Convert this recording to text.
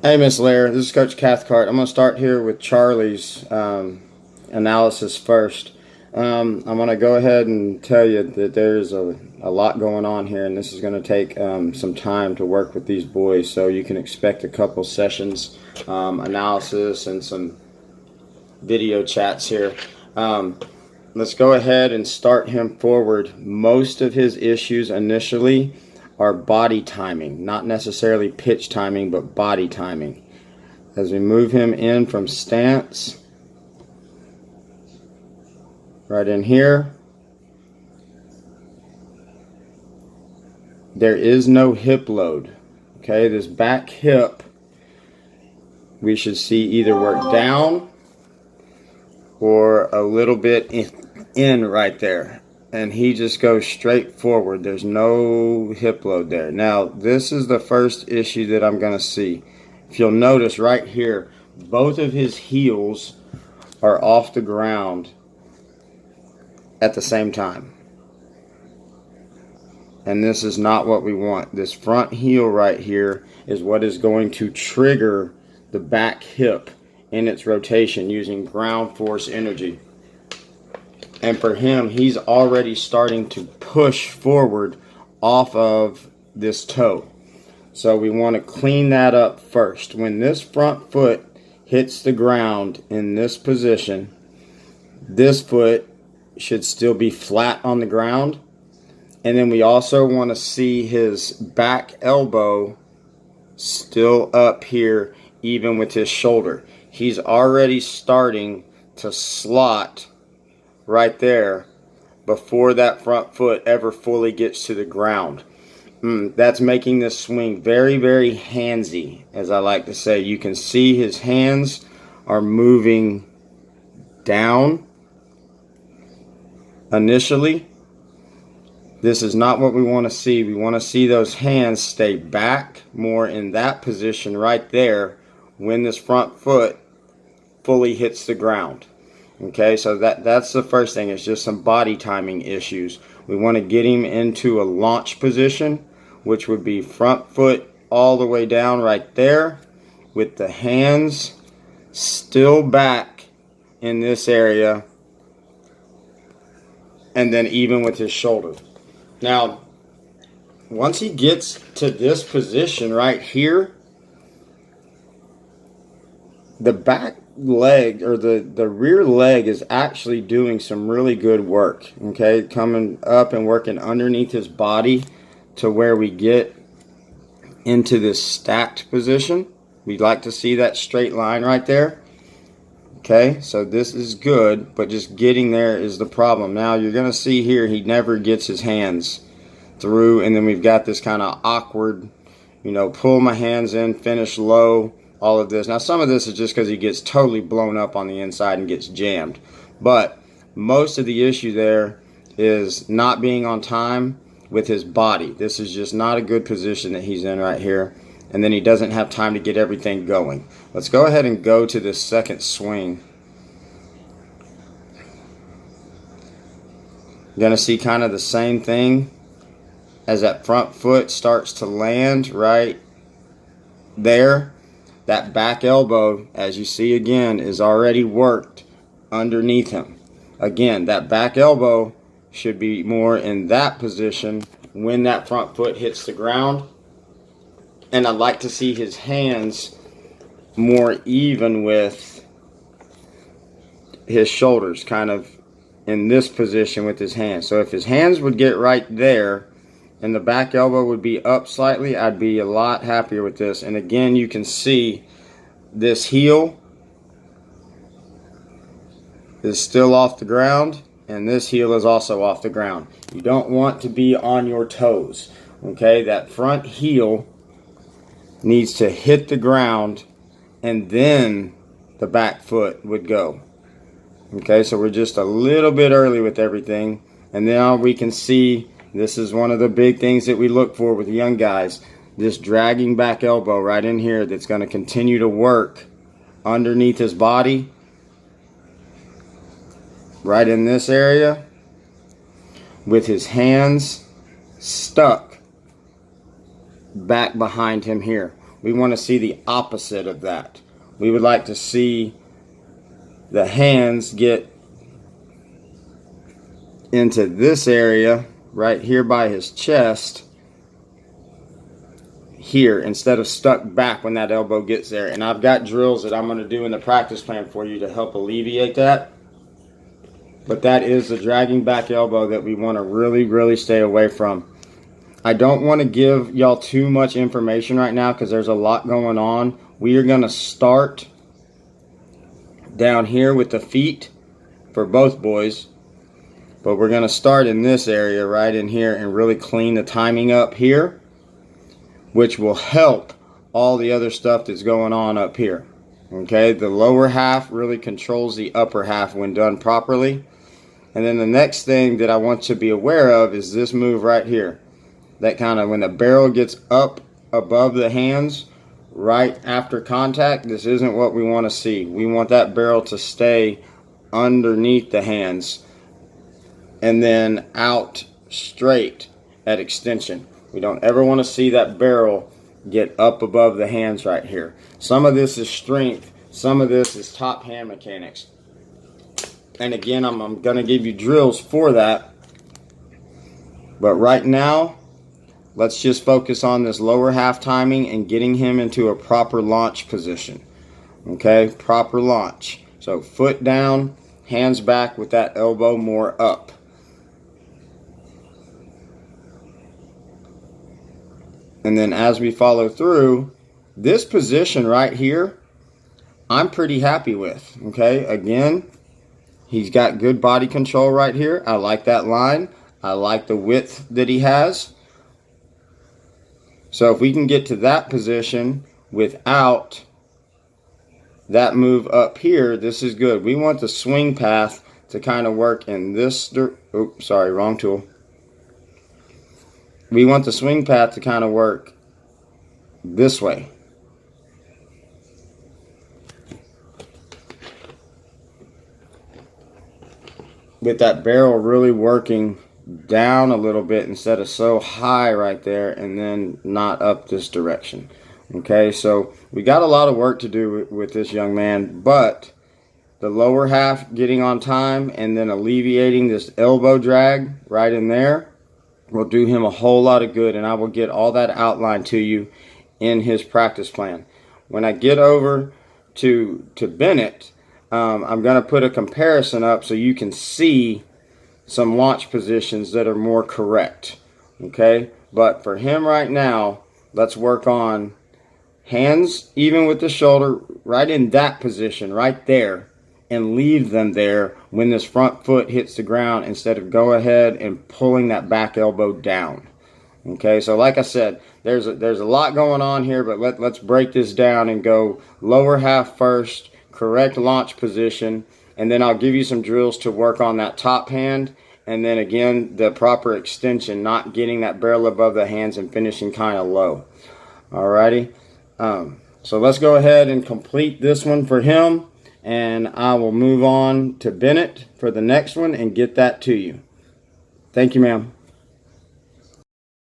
Hey, Miss Lair, this is Coach Cathcart. I'm going to start here with Charlie's analysis first. I'm going to go ahead and tell you that there's a lot going on here, and this is going to take some time to work with these boys, so you can expect a couple sessions, analysis, and some video chats here. Let's go ahead and start him forward. Most of his issues initially are body timing, not necessarily pitch timing, but body timing. As we move him in from stance, right in here, there is no hip load. Okay, this back hip, we should see either work down or a little bit in right there. And he just goes straight forward. There's no hip load there. Now, this is the first issue that I'm going to see. If you'll notice right here, both of his heels are off the ground at the same time. And this is not what we want. This front heel right here is what is going to trigger the back hip in its rotation using ground force energy. And for him, he's already starting to push forward off of this toe. So we want to clean that up first. When this front foot hits the ground in this position, this foot should still be flat on the ground. And then we also want to see his back elbow still up here, even with his shoulder. He's already starting to slot right there before that front foot ever fully gets to the ground. That's making this swing very, very handsy, as I like to say. You can see his hands are moving down initially. This is not what we want to see. We want to see those hands stay back more in that position right there when this front foot fully hits the ground. Okay, so that's the first thing. It's just some body timing issues. We want to get him into a launch position, which would be front foot all the way down right there with the hands still back in this area, and then even with his shoulder. Now, once he gets to this position right here, the back leg or the rear leg is actually doing some really good work. Okay, coming up and working underneath his body to where we get into this stacked position. We'd like to see that straight line right there. Okay, so this is good, but just getting there is the problem. Now you're going to see here he never gets his hands through, and then we've got this kind of awkward, pull my hands in, finish low, all of this. Now some of this is just because he gets totally blown up on the inside and gets jammed. But most of the issue there is not being on time with his body. This is just not a good position that he's in right here. And then he doesn't have time to get everything going. Let's go ahead and go to this second swing. You're going to see kind of the same thing as that front foot starts to land right there. That back elbow, as you see again, is already worked underneath him. Again, that back elbow should be more in that position when that front foot hits the ground. And I'd like to see his hands more even with his shoulders, kind of in this position with his hands. So if his hands would get right there and the back elbow would be up slightly, I'd be a lot happier with this. And again, you can see this heel is still off the ground, and this heel is also off the ground. You don't want to be on your toes. Okay, that front heel needs to hit the ground, and then the back foot would go. Okay, so we're just a little bit early with everything. And now we can see, this is one of the big things that we look for with young guys, this dragging back elbow right in here that's going to continue to work underneath his body, right in this area, with his hands stuck back behind him here. We want to see the opposite of that. We would like to see the hands get into this area right here by his chest here, instead of stuck back when that elbow gets there. And I've got drills that I'm going to do in the practice plan for you to help alleviate that. But that is the dragging back elbow that we want to really stay away from. I don't want to give y'all too much information right now because there's a lot going on. We are going to start down here with the feet for both boys. But we're going to start in this area right in here and really clean the timing up here, which will help all the other stuff that's going on up here. Okay, the lower half really controls the upper half when done properly. And then the next thing that I want to be aware of is this move right here. That kind of, when the barrel gets up above the hands right after contact, this isn't what we want to see. We want that barrel to stay underneath the hands and then out straight at extension. We don't ever want to see that barrel get up above the hands right here. Some of this is strength. Some of this is top hand mechanics. And again, I'm going to give you drills for that. But right now, let's just focus on this lower half timing and getting him into a proper launch position. Okay, proper launch. So foot down, hands back with that elbow more up. And then as we follow through, this position right here, I'm pretty happy with. Okay, again, he's got good body control right here. I like that line. I like the width that he has. So if we can get to that position without that move up here, this is good. We want the swing path to kind of work in this, oops, sorry, wrong tool. We want the swing path to kind of work this way. With that barrel really working down a little bit instead of so high right there and then not up this direction. Okay, so we got a lot of work to do with this young man, but the lower half getting on time and then alleviating this elbow drag right in there will do him a whole lot of good, and I will get all that outlined to you in his practice plan. When I get over to Bennett, I'm going to put a comparison up so you can see some launch positions that are more correct. Okay, but for him right now, let's work on hands even with the shoulder right in that position right there, and leave them there when this front foot hits the ground instead of go ahead and pulling that back elbow down. Okay, so like I said, there's a lot going on here, but let's break this down and go lower half first, correct launch position, and then I'll give you some drills to work on that top hand, and then again the proper extension, not getting that barrel above the hands and finishing kind of low. Alrighty, so let's go ahead and complete this one for him, and I will move on to Bennett for the next one and get that to you. Thank you, ma'am.